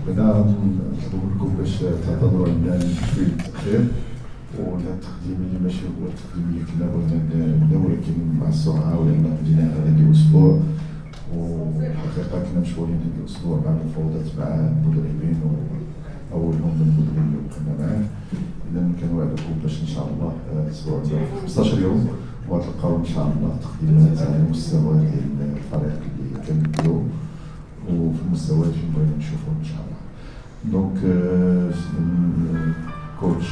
بدا نطلب لكم باش تعتذروا عنا شويه التاخير وهذا التقديم اللي ماشي هو التقديم اللي كنا بغينا نديرو ولكن مع السرعه ولان بدينا هذا الاسبوع والحقيقه كنا مشغولين هذا الاسبوع مع المفاوضات مع المدربين واولهم المدرب اللي وقفنا معاه. اذا كنوعدكم باش ان شاء الله الاسبوع 15 يوم وغتلقاو ان شاء الله تقديمات على المستوى ديال الفريق اللي كنبداو وفي المستويات اللي بغينا نشوفوه ان شاء الله. دونك كوتش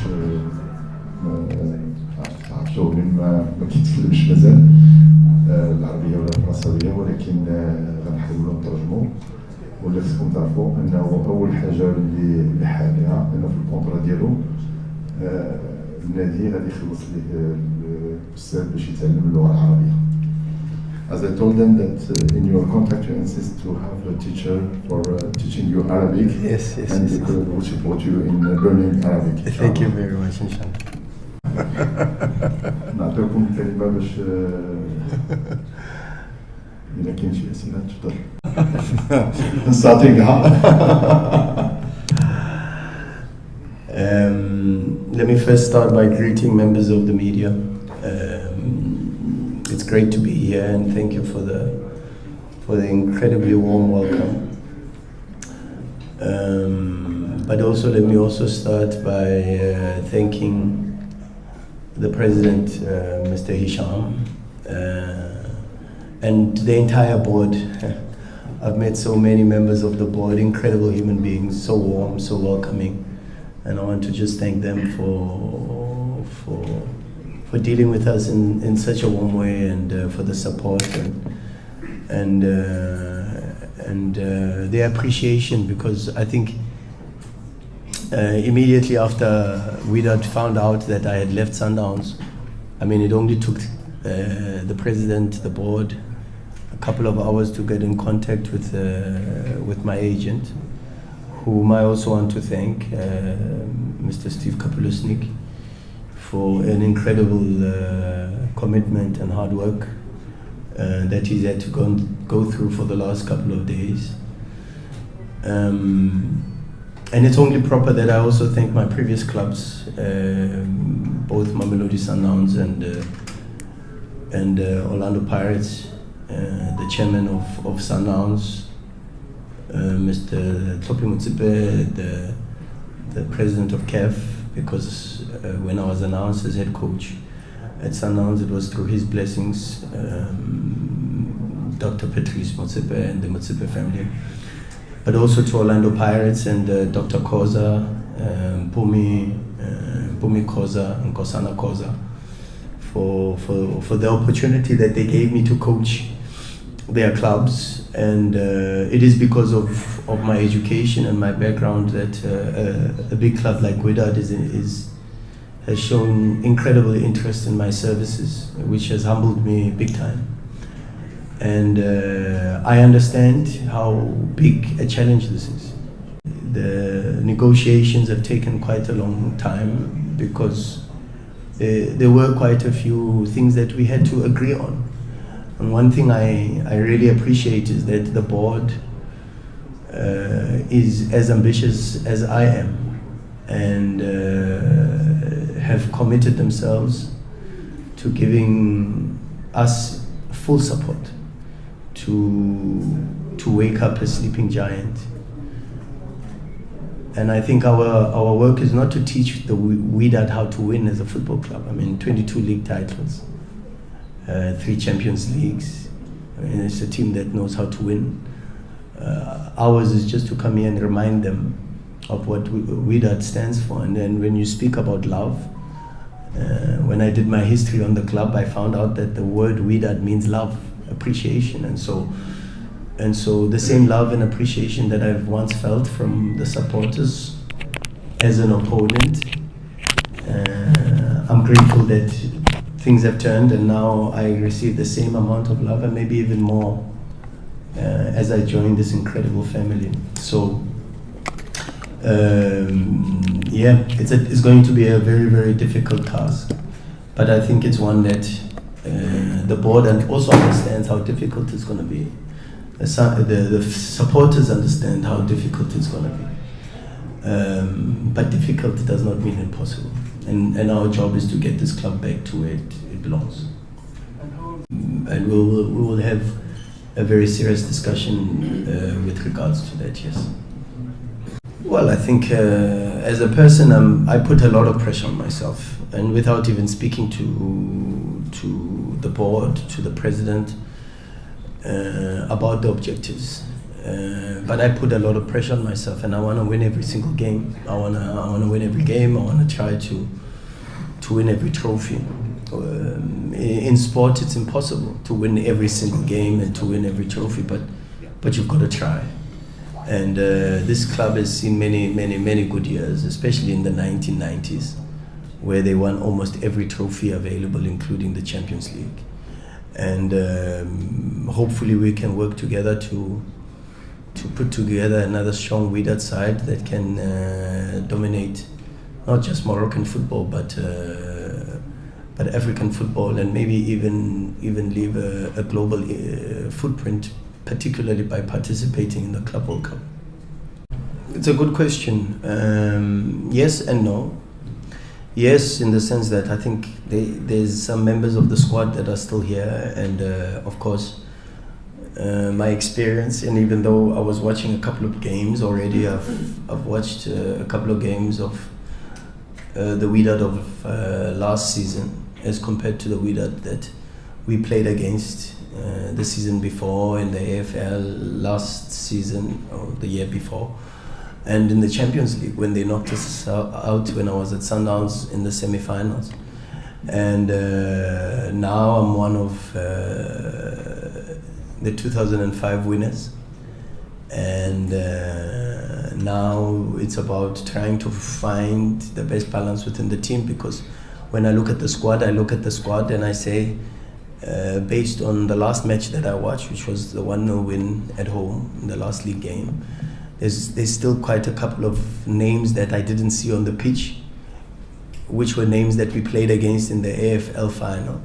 عرفتو ما كيتكلمش مازال العربيه ولا الفرنساويه ولكن غنحاولوا نترجموا. واللي خصكم تعرفوا انه اول حاجه اللي حالها انه في الكونترا ديالو النادي غادي يخلص ليه الاستاذ باش يتعلم اللغه العربيه. As I told them that in your contract you insist to have a teacher for teaching you Arabic. Yes. And they will support you in learning Arabic. Thank you very much, inshallah. نعطيكم الكلمة باش إذا كاين شي أسئلة تفضل. نستعطيكها. Let me first start by greeting members of the media. It's great to be here and thank you for the incredibly warm welcome. But also let me also start by thanking the President, Mr. Hisham, and the entire board. I've met so many members of the board, incredible human beings, so warm, so welcoming, and I want to just thank them for dealing with us in such a warm way and for the support and their appreciation, because I think immediately after Widad found out that I had left Sundowns, I mean, it only took the president, the board, a couple of hours to get in contact with my agent, whom I also want to thank, Mr. Steve Kapelusnik, for an incredible commitment and hard work that he's had to go through for the last couple of days. And it's only proper that I also thank my previous clubs, both Mamelodi Sundowns and Orlando Pirates, the chairman of Sundowns, Mr. Topi Mutsipe, the president of CAF, because when I was announced as head coach at Sundowns, it was through his blessings, Dr. Patrice Mutsipe and the Mutsipe family. But also to Orlando Pirates and Dr. Koza, Bumi Koza and Kosana Koza for the opportunity that they gave me to coach their clubs. And it is because of my education and my background that a big club like Widad has shown incredible interest in my services, which has humbled me big time. And I understand how big a challenge this is. The negotiations have taken quite a long time because there were quite a few things that we had to agree on. And one thing I really appreciate is that the board is as ambitious as I am and have committed themselves to giving us full support to wake up a sleeping giant. And I think our work is not to teach the Widad how to win as a football club. I mean, 22 league titles, 3 Champions Leagues. I mean, it's a team that knows how to win. Ours is just to come here and remind them of what Widad stands for. And then when you speak about love, when I did my history on the club, I found out that the word Widad means love, appreciation, and so the same love and appreciation that I've once felt from the supporters as an opponent, I'm grateful that things have turned and now I receive the same amount of love and maybe even more as I join this incredible family. So yeah, it's going to be a very, very difficult task, but I think it's one that The board and also understands how difficult it's going to be. The supporters understand how difficult it's going to be. But difficult does not mean impossible. And our job is to get this club back to where it belongs. And we will have a very serious discussion with regards to that, yes. Well, I think as a person, I put a lot of pressure on myself, and without even speaking to the board, to the president, about the objectives. But I put a lot of pressure on myself, and I want to win every single game. I want to win every game. I want to try to win every trophy. In sport, it's impossible to win every single game and to win every trophy, but you've got to try. And this club has seen many good years, especially in the 1990s, where they won almost every trophy available, including the Champions League. And hopefully we can work together to put together another strong Wydad side that can dominate not just Moroccan football, but African football, and maybe even leave a global footprint, particularly by participating in the Club World Cup. It's a good question. Yes and no. Yes, in the sense that I think there's some members of the squad that are still here, and of course my experience, and even though I was watching a couple of games already, I've watched a couple of games of the Wydad of last season as compared to the Wydad that we played against the season before in the AFL last season or the year before, and in the Champions League when they knocked us out when I was at Sundowns in the semi-finals. And now I'm one of the 2005 winners, and now it's about trying to find the best balance within the team, because when I look at the squad, and I say, based on the last match that I watched, which was the 1-0 win at home in the last league game, there's still quite a couple of names that I didn't see on the pitch, which were names that we played against in the AFL final.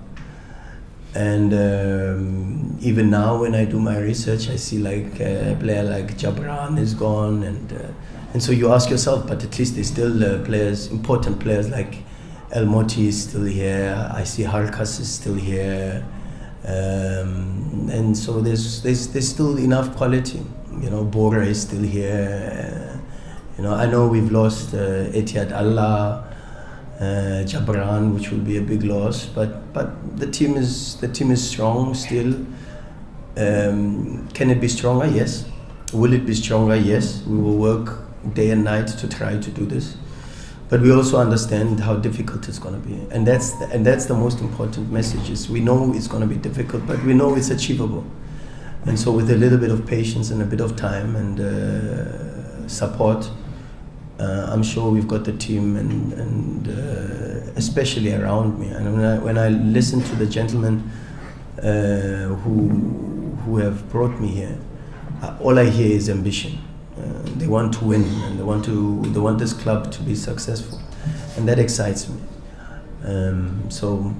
And even now when I do my research, I see like a player like Jabran is gone, and so you ask yourself, but at least there's still players, important players like El Moti is still here, I see Harkas is still here, and so there's still enough quality. You know, Bora is still here. You know, I know we've lost Etihad Allah, Jabran, which will be a big loss, but the team is strong still. Can it be stronger? Yes. Will it be stronger? Yes. We will work day and night to try to do this, but we also understand how difficult it's going to be, and that's the most important message. Is we know it's going to be difficult, but we know it's achievable. And so with a little bit of patience and a bit of time and support, I'm sure we've got the team, and especially around me. And when I listen to the gentlemen who have brought me here, all I hear is ambition. They want to win, and they want this club to be successful, and that excites me. So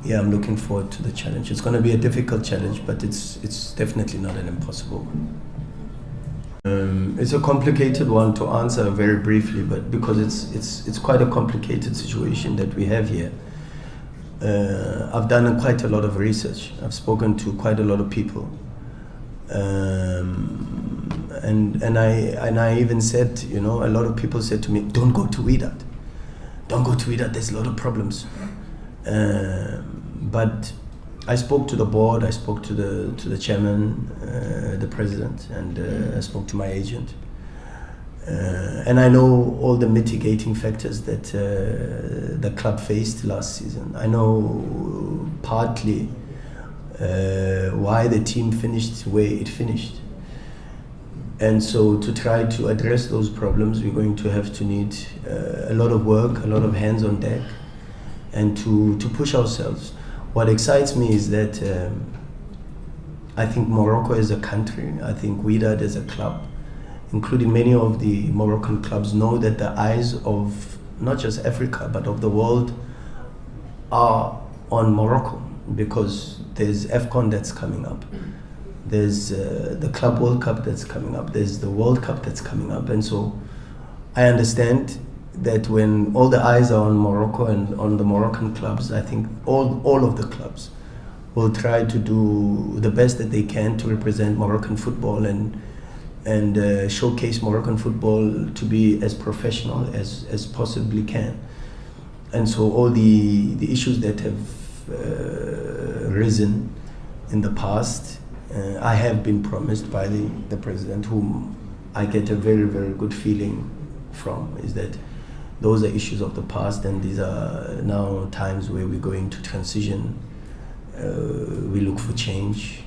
yeah, I'm looking forward to the challenge. It's going to be a difficult challenge, but it's definitely not an impossible one. It's a complicated one to answer very briefly, but because it's quite a complicated situation that we have here. I've done quite a lot of research. I've spoken to quite a lot of people, and I even said, you know, a lot of people said to me, "Don't go to Wydad. Don't go to Wydad. There's a lot of problems." But I spoke to the board, I spoke to the chairman, the president, and I spoke to my agent. And I know all the mitigating factors that the club faced last season. I know partly why the team finished the way it finished. And so to try to address those problems, we're going to have to need a lot of work, a lot of hands on deck, and to push ourselves. What excites me is that I think Morocco as a country, I think Wydad as a club, including many of the Moroccan clubs, know that the eyes of not just Africa but of the world are on Morocco. because there's AFCON that's coming up. There's the Club World Cup that's coming up. There's the World Cup that's coming up. And so I understand that when all the eyes are on Morocco and on the Moroccan clubs, I think all of the clubs will try to do the best that they can to represent Moroccan football and showcase Moroccan football to be as professional as possibly can. And so all the issues that have risen in the past, I have been promised by the president, whom I get a very, very good feeling from, is that those are issues of the past, and these are now times where we're going to transition. We look for change,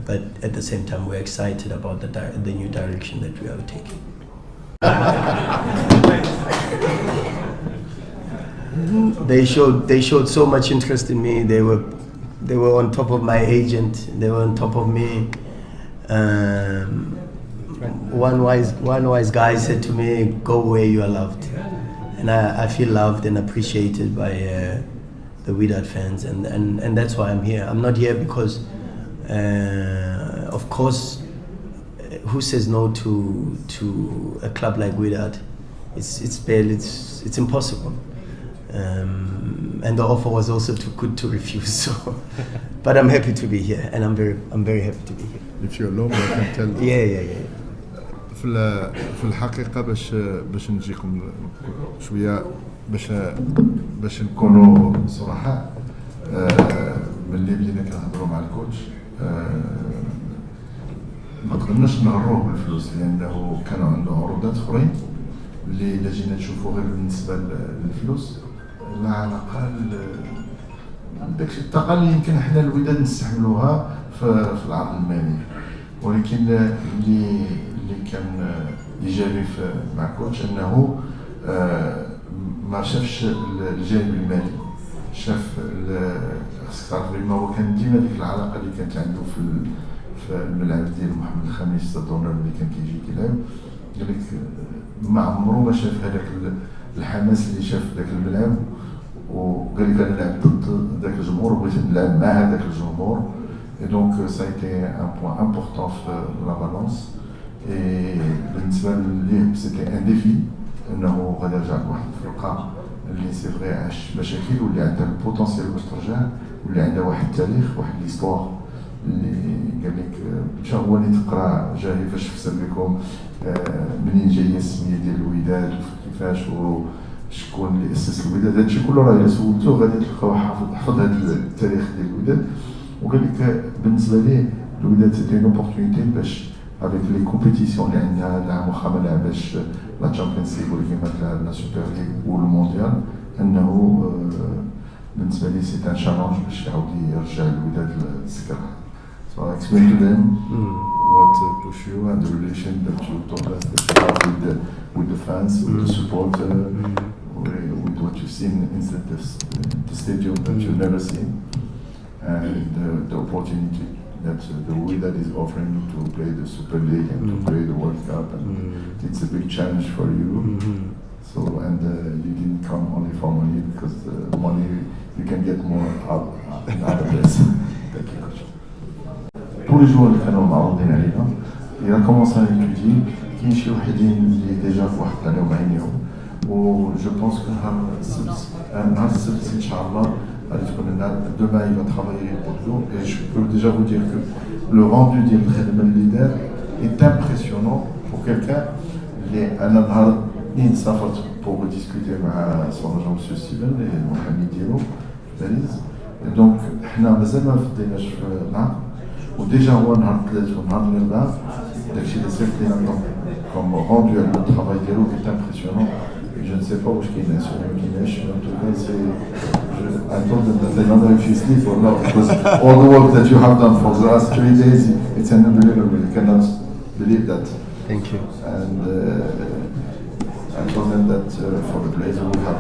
but at the same time we're excited about the new direction that we are taking. They showed so much interest in me. They were on top of my agent. They were on top of me. One wise guy said to me, "Go where you are loved," and I feel loved and appreciated by the Wydad fans, and that's why I'm here. I'm not here because, of course, who says no to a club like Wydad? It's impossible. And the offer was also too good to refuse. So, but I'm happy to be here, and I'm very happy to be here. If you allow me, I can tell. Yeah. في الحقيقة باش نجيكم شوية باش نكونوا صراحة، ملي بدينا كنهضروا مع الكوتش ما قدرناش نغروه بالفلوس، لأنه كانوا عنده عروضات أخرين اللي إلا جينا نشوفوا غير بالنسبة للفلوس لا علاقة داكشي الطاقة اللي يمكن حنا الوداد نستحملوها في العرض المالي. ولكن اللي كان إيجابي مع كوتش أنه ما شافش الجانب المالي، شاف خصك تعرف بما هو كان ديما ديك العلاقة اللي كانت عنده في الملعب ديال محمد الخامس الدورى اللي كان كيجي كيلعب، قال لك ما عمرو ما شاف هذاك الحماس اللي شاف ذاك الملعب، وقال لك انا لعبت ضد ذاك الجمهور وبغيت نلعب مع هذاك الجمهور. Et donc ça a été un point important dans la balance. Et بالنسبة ليه c'était un défi انه غادي يرجع لواحد الفرقة اللي سي فري عاش مشاكل واللي عندها البوتنسيال باش ترجع واللي عندها واحد التاريخ واحد ليستوار اللي قال لك مشى هو اللي تقرا جاي فاش فسر لكم منين جايه السميه ديال الوداد كيفاش وشكون اللي اسس الوداد. هادشي كله راه الا سولتو غادي تلقاو حافظ هذا التاريخ ديال الوداد. وقال لك بالنسبه ليه الوداد سيتي اون اوبورتونيتي باش افيك لي كومبيتيسيون اللي عندنا العام واخا ما لعباش لا تشامبيونز ليغ ولكن مثلا لا سوبر ليغ والمونديال، انه بالنسبه لي سيتي ان شالنج باش يعاود يرجع الوداد للسكر. So I explained to them what push you and the relation that you told us that you have with the fans, with the support, with what you've seen in the stadium that you've never seen, and the opportunity that the Udad is offering to play the Super League and to play the World Cup, and it's a big challenge for you. So, and you didn't come only for money, because money you can get more out in other places. Thank you, coach. Tous les joueurs اللي كانوا معروضين علينا إلا كومونسا نيتودي كاين شي وحدين اللي ديجا واحد عليهم عينيهم، و جو بونس كو نهار السبت إن شاء الله غادي تكون لنا دوما il va travailler pour nous. Et je peux déjà vous dire que le rendu ديال الخدمة اللي دار est impressionnant pour quelqu'un اللي أنا نهار اثنين سافرت pour discuter مع son agent monsieur Steven المحامي ديالو باريس. دونك حنا مازال ما فضيناش في العقد، وديجا هو نهار الثلاث ونهار الاربعاء داكشي اللي صيفط لينا كوم روندو على لو طرافاي ديالو كي امبرسيونون. جو نسي با واش كاين ناس ولا ما كايناش، ان توكا سي I told them that I don't know if you sleep or not, because all the work that you have done for the last 3 days, it's unbelievable. You cannot believe that. Thank you. And I told them that for the players we'll have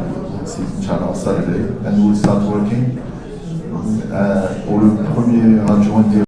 inshallah Saturday and we'll start working. Pour le premier adjoint